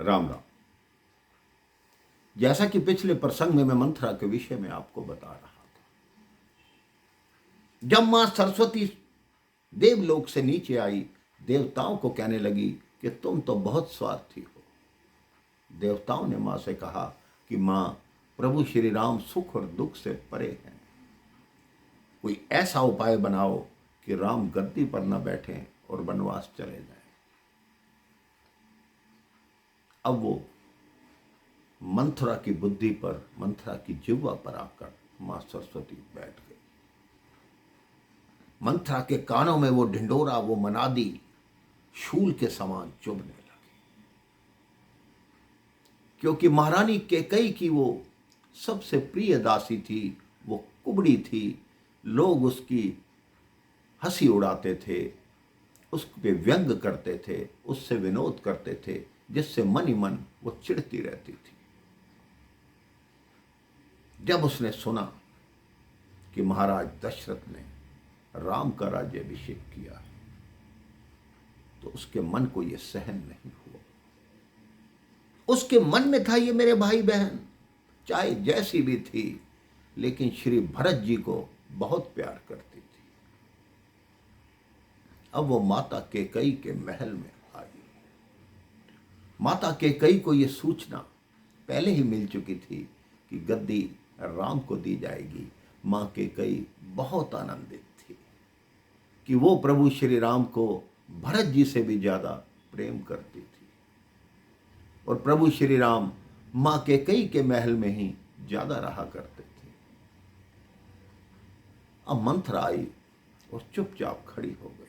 राम राम। जैसा कि पिछले प्रसंग में मैं मंथरा के विषय में आपको बता रहा था, जब मां सरस्वती देवलोक से नीचे आई, देवताओं को कहने लगी कि तुम तो बहुत स्वार्थी हो। देवताओं ने मां से कहा कि मां, प्रभु श्री राम सुख और दुख से परे हैं, कोई ऐसा उपाय बनाओ कि राम गद्दी पर न बैठें और वनवास चले जाएं। अब वो मंथरा की बुद्धि पर, मंथरा की जिह्वा पर आकर मां सरस्वती बैठ गई। मंथरा के कानों में वो ढिंडोरा, वो मनादी शूल के समान चुभने लगी, क्योंकि महारानी कैकेयी की वो सबसे प्रिय दासी थी, वो कुबड़ी थी। लोग उसकी हंसी उड़ाते थे, उस पे व्यंग करते थे, उससे विनोद करते थे, जिससे मन ही मन वो चिढ़ती रहती थी। जब उसने सुना कि महाराज दशरथ ने राम का राज्याभिषेक किया है, तो उसके मन को यह सहन नहीं हुआ। उसके मन में था, ये मेरे भाई बहन चाहे जैसी भी थी, लेकिन श्री भरत जी को बहुत प्यार करती थी। अब वो माता कैकेयी के महल में आई। माता कैकेयी को यह सूचना पहले ही मिल चुकी थी कि गद्दी राम को दी जाएगी। मां कैकेयी बहुत आनंदित थी कि वो प्रभु श्री राम को भरत जी से भी ज्यादा प्रेम करती थी, और प्रभु श्री राम मां कैकेयी के महल में ही ज्यादा रहा करते थे। अब मंथरा आई और चुपचाप खड़ी हो गई।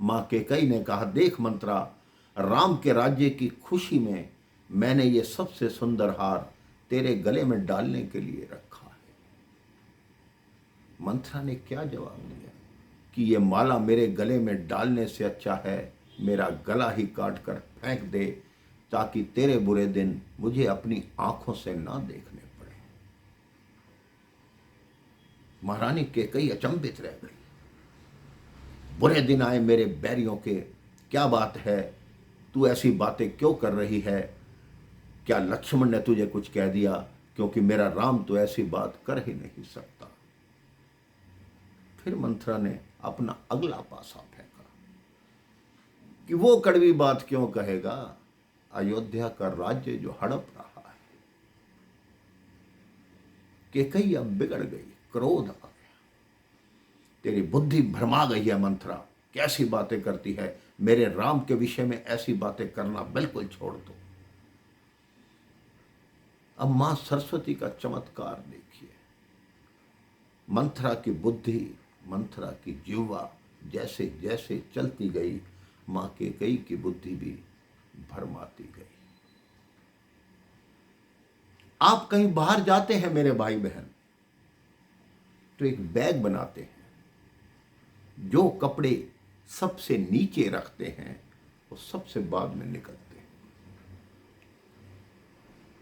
मां कैकेयी ने कहा, देख मंथरा, राम के राज्य की खुशी में मैंने ये सबसे सुंदर हार तेरे गले में डालने के लिए रखा है। मंथरा ने क्या जवाब दिया कि ये माला मेरे गले में डालने से अच्छा है मेरा गला ही काट कर फेंक दे, ताकि तेरे बुरे दिन मुझे अपनी आंखों से ना देखने पड़े। महारानी कैकेयी अचंभित रह गई। बुरे दिन आए मेरे बैरियों के, क्या बात है, तू ऐसी बातें क्यों कर रही है? क्या लक्ष्मण ने तुझे कुछ कह दिया? क्योंकि मेरा राम तो ऐसी बात कर ही नहीं सकता। फिर मंथरा ने अपना अगला पासा फेंका कि वो कड़वी बात क्यों कहेगा, अयोध्या का राज्य जो हड़प रहा है। कैकेयी अब बिगड़ गई, क्रोध आ गया। तेरी बुद्धि भरमा गई है मंथरा, कैसी बातें करती है? मेरे राम के विषय में ऐसी बातें करना बिल्कुल छोड़ दो। अब मां सरस्वती का चमत्कार देखिए। मंथरा की बुद्धि, मंथरा की जिह्वा जैसे जैसे चलती गई, मां कैकेयी की बुद्धि भी भरमाती गई। आप कहीं बाहर जाते हैं मेरे भाई बहन, तो एक बैग बनाते हैं। जो कपड़े सबसे नीचे रखते हैं वो सबसे बाद में निकलते हैं।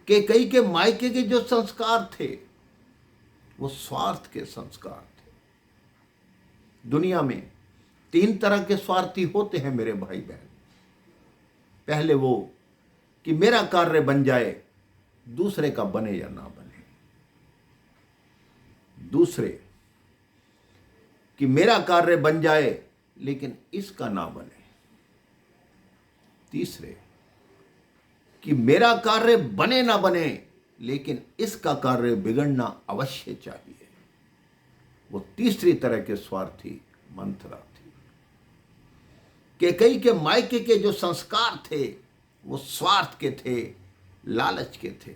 कैकेयी के मायके के जो संस्कार थे वो स्वार्थ के संस्कार थे। दुनिया में 3 तरह के स्वार्थी होते हैं मेरे भाई बहन। पहले वो कि मेरा कार्य बन जाए, दूसरे का बने या ना बने। दूसरे कि मेरा कार्य बन जाए लेकिन इसका ना बने। तीसरे कि मेरा कार्य बने ना बने, लेकिन इसका कार्य बिगड़ना अवश्य चाहिए। वो तीसरी तरह के स्वार्थी मंथरा थी। कैकेयी के मायके के जो संस्कार थे वो स्वार्थ के थे, लालच के थे,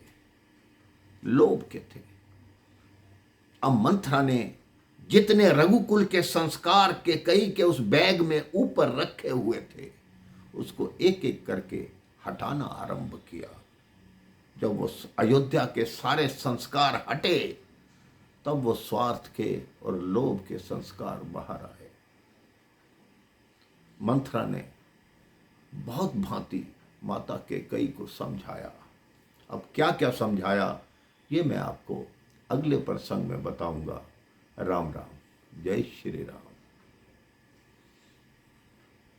लोभ के थे। अब मंथरा ने जितने रघुकुल के संस्कार कैकेयी के उस बैग में ऊपर रखे हुए थे, उसको एक एक करके हटाना आरंभ किया। जब वो अयोध्या के सारे संस्कार हटे, तब वो स्वार्थ के और लोभ के संस्कार बाहर आए। मंथरा ने बहुत भांति माता कैकेयी को समझाया। अब क्या क्या समझाया, ये मैं आपको अगले प्रसंग में बताऊंगा। राम राम, जय श्री राम।